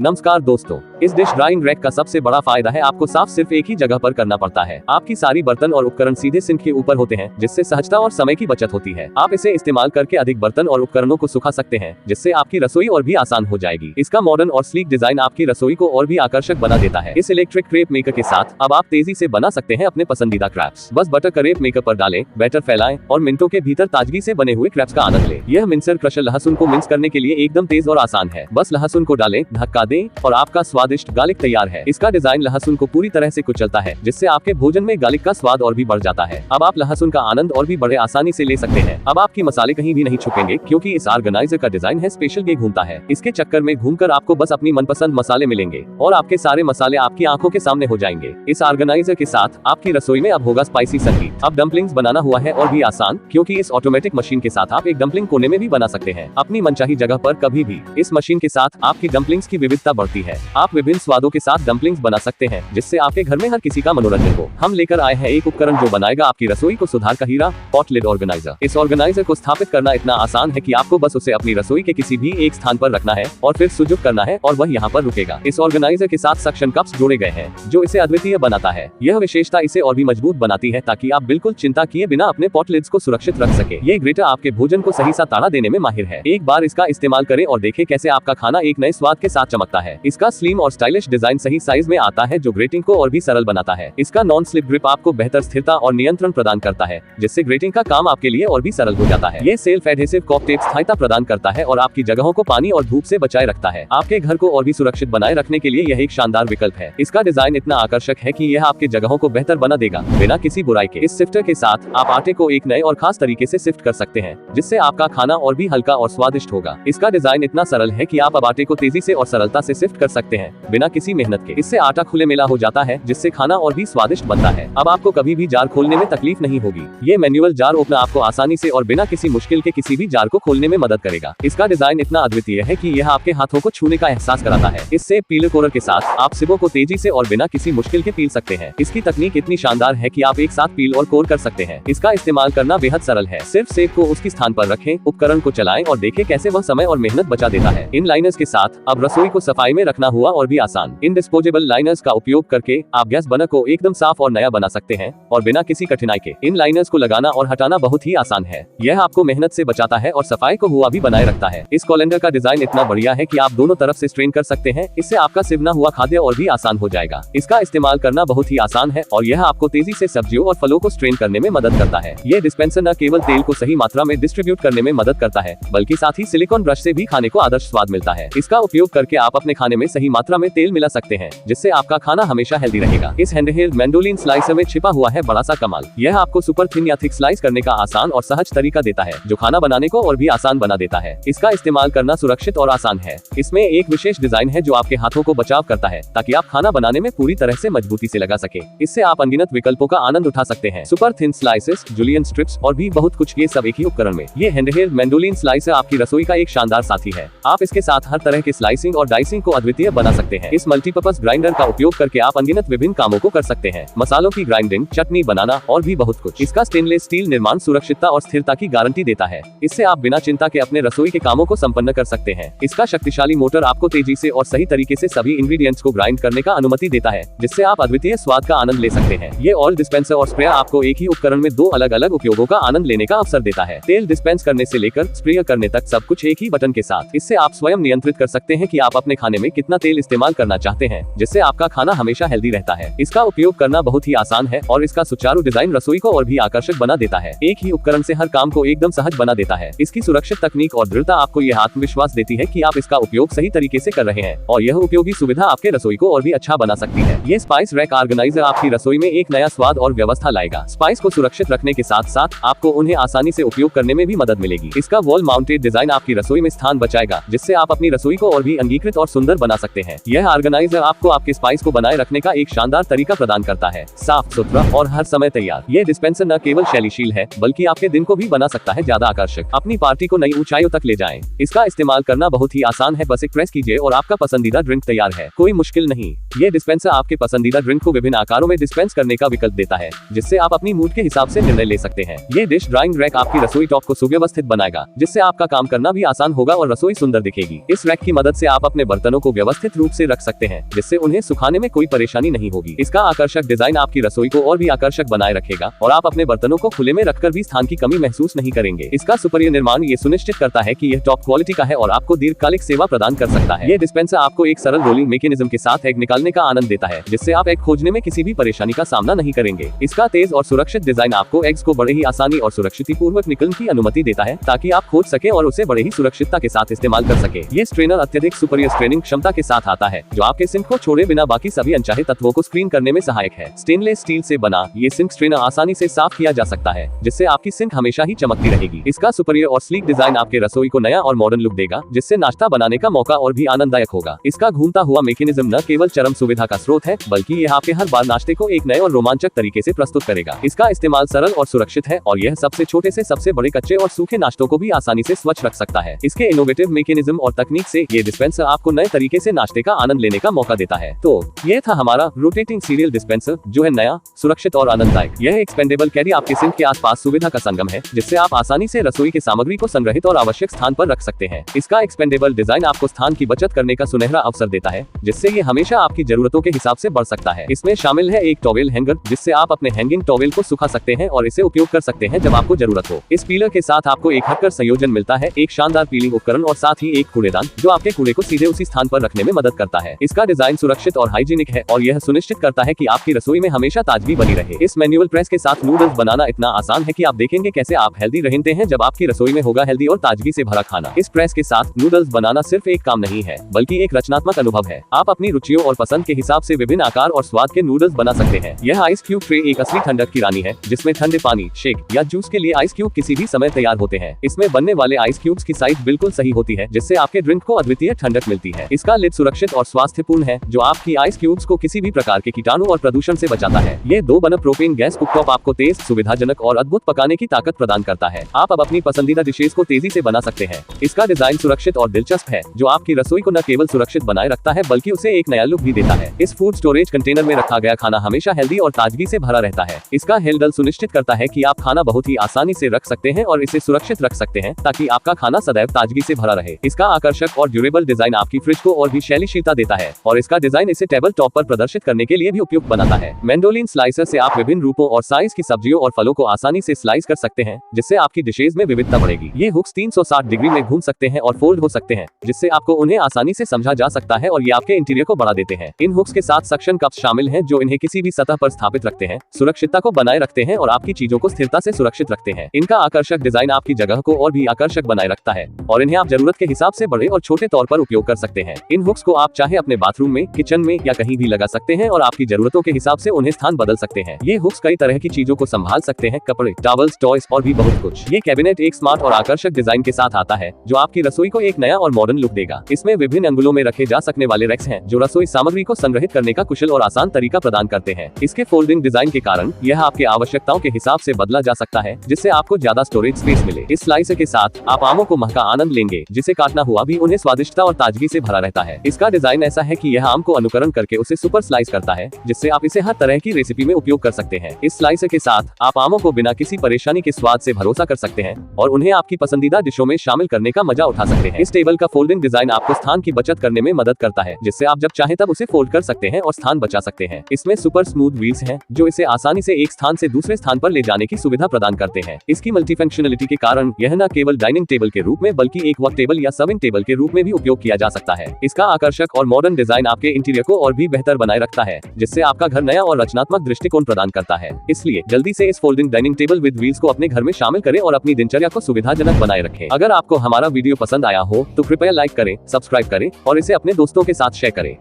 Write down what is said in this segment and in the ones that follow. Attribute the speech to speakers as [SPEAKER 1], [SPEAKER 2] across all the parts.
[SPEAKER 1] नमस्कार दोस्तों, इस डिश ड्राइंग रैक का सबसे बड़ा फायदा है आपको साफ सिर्फ एक ही जगह पर करना पड़ता है। आपकी सारी बर्तन और उपकरण सीधे सिंक के ऊपर होते हैं, जिससे सहजता और समय की बचत होती है। आप इसे इस्तेमाल करके अधिक बर्तन और उपकरणों को सुखा सकते हैं, जिससे आपकी रसोई और भी आसान हो जाएगी। इसका मॉडर्न और स्लीक डिजाइन आपकी रसोई को और भी आकर्षक बना देता है। इस इलेक्ट्रिक क्रेप मेकर के साथ अब आप तेजी से बना सकते हैं अपने पसंदीदा क्रैप्स। बस बटर क्रेप मेकर पर डालें, बैटर फैलाएं और मिनटों के भीतर ताजगी से बने हुए क्रैप्स का आनंद लें। यह मिक्सर क्रशर लहसुन को मिक्स करने के लिए एकदम तेज और आसान है। बस लहसुन को डालें, धक्का दें और आपका स्वादिष्ट गार्लिक तैयार है। इसका डिजाइन लहसुन को पूरी तरह से कुचलता है, जिससे आपके भोजन में गार्लिक का स्वाद और भी बढ़ जाता है। अब आप लहसुन का आनंद और भी बड़े आसानी से ले सकते हैं। अब आपकी मसाले कहीं भी नहीं छुपेंगे, क्योंकि इस ऑर्गेनाइजर का डिजाइन है स्पेशल। ये घूमता है, इसके चक्कर में घूमकर आपको बस अपनी मनपसंद मसाले मिलेंगे और आपके सारे मसाले आपकी आंखों के सामने हो जाएंगे। इस ऑर्गेनाइजर के साथ आपकी रसोई में अब होगा स्पाइसी संगीत। अब डम्पलिंग्स बनाना हुआ है और भी आसान, क्योंकि इस ऑटोमेटिक मशीन के साथ आप एक डम्पलिंग कोने में भी बना सकते हैं, अपनी मनचाही जगह पर कभी भी। इस मशीन के साथ आपकी डम्पलिंग्स की विविधता बढ़ती है। आप विभिन्न स्वादों के साथ डम्पलिंग्स बना सकते हैं, जिससे आपके घर में हर किसी का मनोरंजन हो। हम लेकर आए हैं एक उपकरण जो बनाएगा आपकी रसोई को सुधार का हीरा, पॉट लिड ऑर्गेनाइजर। इस ऑर्गेनाइजर को स्थापित करना इतना आसान है कि आपको बस उसे अपनी रसोई के किसी भी एक स्थान पर रखना है और फिर सुजुक करना है और वह यहाँ पर रुकेगा। इस ऑर्गेनाइजर के साथ सक्शन कप्स जोड़े गए हैं, जो इसे अद्वितीय बनाता है। यह विशेषता इसे और भी मजबूत बनाती है, ताकि आप बिल्कुल चिंता किए बिना अपने पॉट लिड्स को सुरक्षित रख सके। ये ग्रेटर आपके भोजन को सही सा ताड़ा देने में माहिर है। एक बार इसका इस्तेमाल करें और देखें कैसे आपका खाना एक नए स्वाद के साथ चमकता है। इसका स्लिम और स्टाइलिश डिजाइन सही साइज में आता है, जो ग्रेटिंग को और भी सरल बनाता है। इसका नॉन स्लिप ग्रिप आपको बेहतर स्थिरता और नियंत्रण प्रदान करता है, जिससे ग्रेटिंग का काम आपके लिए और भी सरल हो जाता है। ये सेल्फ एडहेसिव कॉक टेप स्थायित्व प्रदान करता है और आपकी जगहों को पानी और धूप से बचाए रखता है। आपके घर को और भी सुरक्षित बनाए रखने के लिए यह एक शानदार विकल्प है। इसका डिजाइन इतना आकर्षक है कि यह आपके जगहों को बेहतर बना देगा, बिना किसी बुराई के। इस सिफ्टर के साथ आप आटे को एक नए और खास तरीके से सिफ्ट कर सकते हैं, जिससे आपका खाना और भी हल्का और स्वादिष्ट होगा। इसका डिजाइन इतना सरल है कि आप अब आटे को तेजी से और सरलता से सिफ्ट कर सकते हैं, बिना किसी मेहनत के। इससे आटा खुले मेला हो जाता है, जिससे खाना और भी स्वादिष्ट बनता है। अब आपको कभी भी जार खोलने में तकलीफ नहीं होगी। ये मैनुअल जार ओपनर आपको आसानी से और बिना किसी मुश्किल के किसी भी जार को खोलने में मदद करेगा। इसका डिजाइन इतना अद्वितीय है कि यह आपके हाथों को छूने का एहसास कराता है। इससे पीलर कोरर के साथ आप सिबों को तेजी से और बिना किसी मुश्किल के पील सकते हैं। इसकी तकनीक इतनी शानदार है कि आप एक साथ पील और कोर कर सकते हैं। इसका इस्तेमाल करना बेहद सरल है। सिर्फ सेब को उसकी स्थान पर रखें, उपकरण को चलाएं और देखें कैसे वह समय और मेहनत बचा देता है। इन लाइनर्स के साथ अब रसोई को सफाई में रखना हुआ और भी आसान। इन डिस्पोजेबल लाइनर्स का उपयोग करके आप गैस बर्नर को एकदम साफ और नया बना सकते हैं, और बिना किसी कठिनाई के। इन लाइनर्स को लगाना और हटाना बहुत ही आसान है। यह आपको मेहनत से बचाता है और सफाई को हुआ भी बनाए रखता है। इस कोलेंडर का डिजाइन इतना बढ़िया है कि आप दोनों तरफ से स्ट्रेन कर सकते हैं। इससे आपका सिवना हुआ खाद्य और भी आसान हो जाएगा। इसका इस्तेमाल करना बहुत ही आसान है और यह आपको तेजी से सब्जियों और फलों को स्ट्रेन करने में मदद करता है। ये डिस्पेंसर न केवल तेल को सही मात्रा में डिस्ट्रीब्यूट करने में मदद करता है, बल्कि साथ ही सिलिकॉन ब्रश से भी खाने को आदर्श स्वाद मिलता है। इसका उपयोग करके आप अपने खाने में सही मात्रा में तेल मिला सकते हैं, जिससे आपका खाना हमेशा हेल्दी रहेगा। इस हैंडहेल्ड मैंडोलिन स्लाइसर में छिपा हुआ है बड़ा सा कमाल। यह आपको सुपर थिन या थिक स्लाइस करने का आसान और सहज तरीका देता है, जो खाना बनाने को और भी आसान बना देता है। इसका इस्तेमाल करना सुरक्षित और आसान है। इसमें एक विशेष डिजाइन है जो आपके हाथों को बचाव करता है, ताकि आप खाना बनाने में पूरी तरह से मजबूती से लगा सके। इससे आप अनगिनत विकल्पों का आनंद उठा सकते हैं। Super thin slices, julienne strips और भी बहुत कुछ, ये सब एक ही उपकरण में। ये हैंडहेल्ड मैंडोलिन स्लाइसर आपकी रसोई का एक शानदार साथी है। आप इसके साथ हर तरह के स्लाइसिंग और डाइसिंग को अद्वितीय बना सकते हैं। इस मल्टीपर्पज ग्राइंडर का उपयोग करके आप अनगिनत विभिन्न कामों को कर सकते हैं, मसालों की ग्राइंडिंग, चटनी बनाना और भी बहुत कुछ। इसका स्टेनलेस स्टील निर्माण सुरक्षितता और स्थिरता की गारंटी देता है। इससे आप बिना चिंता के अपने रसोई के कामों को संपन्न कर सकते हैं। इसका शक्तिशाली मोटर आपको तेजी से और सही तरीके से सभी इंग्रेडिएंट्स को ग्राइंड करने का अनुमति देता है, जिससे आप अद्वितीय स्वाद का आनंद ले सकते हैं। ये ऑयल डिस्पेंसर और स्प्रेयर आपको एक ही उपकरण में दो अलग अलग उपयोगों का आनंद लेने का अवसर देता है। तेल डिस्पेंस करने से लेकर स्प्रे करने तक सब कुछ एक ही बटन के साथ। इससे आप स्वयं नियंत्रित कर सकते हैं कि आप अपने खाने में कितना तेल इस्तेमाल करना चाहते हैं, जिससे आपका खाना हमेशा हेल्दी रहता है। इसका उपयोग करना बहुत ही आसान है और इसका सुचारू डिजाइन रसोई को और भी आकर्षक बना देता है। एक ही उपकरण से हर काम को एकदम सहज बना देता है। इसकी सुरक्षित तकनीक और दृढ़ता आपको यह आत्मविश्वास देती है कि आप इसका उपयोग सही तरीके से कर रहे हैं, और यह उपयोगी सुविधा आपके रसोई को और भी अच्छा बना सकती है। ये स्पाइस रैक ऑर्गेनाइजर आपकी रसोई में एक नया स्वाद और व्यवस्था लाएगा। स्पाइस को सुरक्षित रखने के साथ साथ आपको उन्हें आसानी से उपयोग करने में भी मदद मिलेगी। इसका वॉल माउंटेड डिजाइन आपकी रसोई में स्थान बचाएगा, जिससे आप अपनी रसोई को और भी अंगीकृत और सुंदर बना सकते हैं। यह ऑर्गेनाइजर आपको आपके स्पाइस को बनाए रखने का एक शानदार तरीका प्रदान करता है, साफ सुथरा और हर समय तैयार। ये डिस्पेंसर न केवल शैलीशील है, बल्कि आपके दिन को भी बना सकता है ज्यादा आकर्षक। अपनी पार्टी को नई ऊंचाइयों तक ले जाएं। इसका इस्तेमाल करना बहुत ही आसान है, बस एक प्रेस कीजिए और आपका पसंदीदा ड्रिंक तैयार है। कोई मुश्किल नहीं। ये डिस्पेंसर आपके पसंदीदा ड्रिंक को विभिन्न आकारों में डिस्पेंस करने का विकल्प देता है, जिससे आप अपनी मूड के हिसाब से निर्णय ले सकते हैं। ये डिश ड्राइंग रैक आपकी रसोई टॉप को सुव्यवस्थित बनाएगा, जिससे आपका काम करना भी आसान होगा और रसोई सुंदर दिखेगी। इस रैक की मदद से आप अपने बर्तनों को व्यवस्थित रूप रूप से रख सकते हैं, जिससे उन्हें सुखाने में कोई परेशानी नहीं होगी। इसका आकर्षक डिजाइन आपकी रसोई को और भी आकर्षक बनाए रखेगा और आप अपने बर्तनों को खुले में रखकर भी स्थान की कमी महसूस नहीं करेंगे। इसका सुपरियर निर्माण ये सुनिश्चित करता है कि यह टॉप क्वालिटी का है और आपको दीर्घकालिक सेवा प्रदान कर सकता है। ये डिस्पेंसर आपको एक सरल रोलिंग मैकेनिज्म के साथ एग निकालने का आनंद देता है, जिससे आप एग खोजने में किसी भी परेशानी का सामना नहीं करेंगे। इसका तेज और सुरक्षित डिजाइन आपको एग्स को बड़े ही आसानी और सुरक्षितपूर्वक निकलने की अनुमति देता है, ताकि आप खोज सके और उसे बड़े ही सुरक्षितता के साथ इस्तेमाल कर सके। ये स्ट्रेनर अत्यधिक सुपरियर स्ट्रेनिंग क्षमता के साथ आता है, जो आपके सिंक को छोड़े बिना बाकी सभी अनचाहे तत्वों को स्क्रीन करने में सहायक है। स्टेनलेस स्टील से बना ये सिंक स्ट्रेनर आसानी से साफ किया जा सकता है, जिससे आपकी सिंक हमेशा ही चमकती रहेगी। इसका सुपरियर और स्लीक डिजाइन आपके रसोई को नया और मॉडर्न लुक देगा, जिससे नाश्ता बनाने का मौका और भी आनंददायक होगा। इसका घूमता हुआ मैकेनिज्म न केवल चरम सुविधा का स्रोत है, बल्कि यह आपके हर बार नाश्ते को एक नए और रोमांचक तरीके से प्रस्तुत करेगा। इसका इस्तेमाल सरल और सुरक्षित है और यह सबसे छोटे से सबसे बड़े कच्चे और सूखे नाश्तों को भी आसानी से स्वच्छ रख सकता है। इसके इनोवेटिव मैकेनिज्म और तकनीक से ये डिस्पेंसर आपको नए तरीके से नाश्ते का आनंद लेने का मौका देता है। तो यह था हमारा रोटेटिंग सीरियल डिस्पेंसर, जो है नया, सुरक्षित और आनंददायक। यह एक्सपेंडेबल कैरी आपके सिंक के आसपास सुविधा का संगम है, जिससे आप आसानी से रसोई की सामग्री को संग्रहित और आवश्यक स्थान पर रख सकते हैं। इसका एक्सपेंडेबल डिजाइन आपको स्थान की बचत करने का सुनहरा अवसर देता है, जिससे ये हमेशा आपकी जरूरतों के हिसाब से बढ़ सकता है। इसमें शामिल है एक टॉवेल हैंगर, जिससे आप अपने हैंगिंग टॉवेल को सुखा सकते हैं और इसे उपयोग कर सकते हैं जब आपको जरूरत हो। इस पीलर के साथ आपको एक हटकर संयोजन मिलता है, एक शानदार पीलिंग उपकरण और साथ ही एक कूड़ेदान, जो आपके कूड़े को सीधे उसी स्थान पर रखने में मदद करता है। इसका डिजाइन सुरक्षित और हाइजीनिक है और यह सुनिश्चित करता है कि आपकी रसोई में हमेशा ताजगी बनी रहे। इस मैनुअल प्रेस के साथ नूडल्स बनाना इतना आसान है कि आप देखेंगे कैसे आप हेल्दी रहते हैं जब आपकी रसोई में होगा हेल्दी और ताजगी से भरा खाना। इस प्रेस के साथ नूडल्स बनाना सिर्फ एक काम नहीं है, बल्कि एक रचनात्मक अनुभव है। आप अपनी रुचियों और पसंद के हिसाब से विभिन्न आकार और स्वाद के नूडल्स बना सकते हैं। यह आइस क्यूब ट्रे एक असली ठंडक की रानी है, जिसमें ठंडे पानी, शेक या जूस के लिए आइस क्यूब किसी भी समय तैयार होते हैं। इसमें बनने वाले आइस क्यूब्स की साइज बिल्कुल सही होती है, जिससे आपके ड्रिंक को अद्वितीय ठंडक मिलती है। इसका लिड सुरक्षित और स्वास्थ्यपूर्ण है, जो आपकी आइस क्यूब्स को किसी भी प्रकार के कीटाणु और प्रदूषण से बचाता है। ये 2 बर्नर प्रोपेन गैस कुकटॉप आपको तेज, सुविधाजनक और अद्भुत पकाने की ताकत प्रदान करता है। आप अब अपनी पसंदीदा डिशेस को तेजी से बना सकते हैं। इसका डिजाइन सुरक्षित और दिलचस्प है, जो आपकी रसोई को न केवल सुरक्षित बनाए रखता है, बल्कि उसे एक नया लुक भी देता है। इस फूड स्टोरेज कंटेनर में रखा गया खाना हमेशा हेल्दी और ताजगी से भरा रहता है। इसका हैंडल सुनिश्चित करता है कि आप खाना बहुत ही आसानी से रख सकते हैं और इसे सुरक्षित रख सकते हैं, ताकि आपका खाना सदैव ताजगी से भरा रहे। इसका आकर्षक और ड्यूरेबल डिजाइन आपकी फ्रिज को और भी शैलीशीलता देता है और इसका डिजाइन इसे टेबल टॉप पर प्रदर्शित करने के लिए भी उपयुक्त बनाता है। मैंडोलिन स्लाइसर से आप विभिन्न रूपों और साइज की सब्जियों और फलों को आसानी से स्लाइस कर सकते हैं, जिससे आपकी डिशेज में विविधता बढ़ेगी। ये हुक्स 360 डिग्री में घूम सकते हैं और फोल्ड हो सकते हैं, जिससे आपको उन्हें आसानी से समझा जा सकता है और ये आपके इंटीरियर को बढ़ा देते हैं। इन हुक्स के साथ सक्शन कप्स शामिल हैं, जो इन्हें किसी भी सतह पर स्थापित रखते हैं, सुरक्षितता को बनाए रखते हैं और आपकी चीजों को स्थिरता से सुरक्षित रखते हैं। इनका आकर्षक डिजाइन आपकी जगह को और भी आकर्षक बनाए रखता है और इन्हें आप जरूरत के हिसाब से बड़े और छोटे तौर पर उपयोग कर सकते हैं। इन हुक्स को आप चाहे अपने बाथरूम में, किचन में या कहीं भी लगा सकते हैं और आपकी जरूरतों के हिसाब से उन्हें स्थान बदल सकते हैं। ये हुक्स कई तरह की चीजों को संभाल सकते हैं, कपड़े, टॉवल्स, टॉयज और भी बहुत कुछ। ये कैबिनेट एक स्मार्ट और आकर्षक डिजाइन के साथ आता है, जो आपकी रसोई को एक नया और मॉडर्न लुक देगा। इसमें विभिन्न अंगुलों में रखे जा सकने वाले रैक्स हैं, जो रसोई सामग्री को संग्रहित करने का कुशल और आसान तरीका प्रदान करते हैं। इसके फोल्डिंग डिजाइन के कारण यह आपके आवश्यकताओं के हिसाब से बदला जा सकता है, जिससे आपको ज्यादा स्टोरेज स्पेस मिले। इस स्लाइसर के साथ आप आमों को महका आनंद लेंगे, जिसे काटना हुआ भी उन्हें स्वादिष्टता और ताजगी से भरा रहता है। इसका डिजाइन ऐसा है कि यह आम को अनुकरण करके उसे सुपर स्लाइस करता है, जिससे आप इसे हर तरह की रेसिपी में उपयोग कर सकते हैं। इस स्लाइसर के साथ आप आमों को बिना किसी परेशानी के स्वाद से भरोसा कर सकते हैं और उन्हें आपकी पसंदीदा डिशों में शामिल करने का मजा उठा सकते हैं। इस टेबल का फोल्डिंग डिजाइन आपको स्थान की बचत करने में मदद करता है, जिससे आप जब चाहे तब उसे फोल्ड कर सकते हैं और स्थान बचा सकते हैं। इसमें सुपर स्मूथ व्हील्स हैं, जो इसे आसानी से एक स्थान से दूसरे स्थान पर ले जाने की सुविधा प्रदान करते हैं। इसकी मल्टीफंक्शनलिटी के कारण यह न केवल डाइनिंग टेबल के रूप में, बल्कि एक वर्क टेबल या सर्विंग टेबल के रूप में भी उपयोग किया जा सकता है। इसका आकर्षक और मॉडर्न डिजाइन आपके इंटीरियर को और भी बेहतर बनाए रखता है, जिससे आपका घर नया और रचनात्मक दृष्टिकोण प्रदान करता है। इसलिए जल्दी से इस folding dining table with wheels को अपने घर में शामिल करें और अपनी दिनचर्या को सुविधाजनक बनाए रखें। अगर आपको हमारा वीडियो पसंद आया हो तो कृपया लाइक करें, सब्सक्राइब करें और इसे अपने दोस्तों के साथ शेयर करें।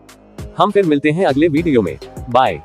[SPEAKER 1] हम फिर मिलते हैं अगले वीडियो में। बाय।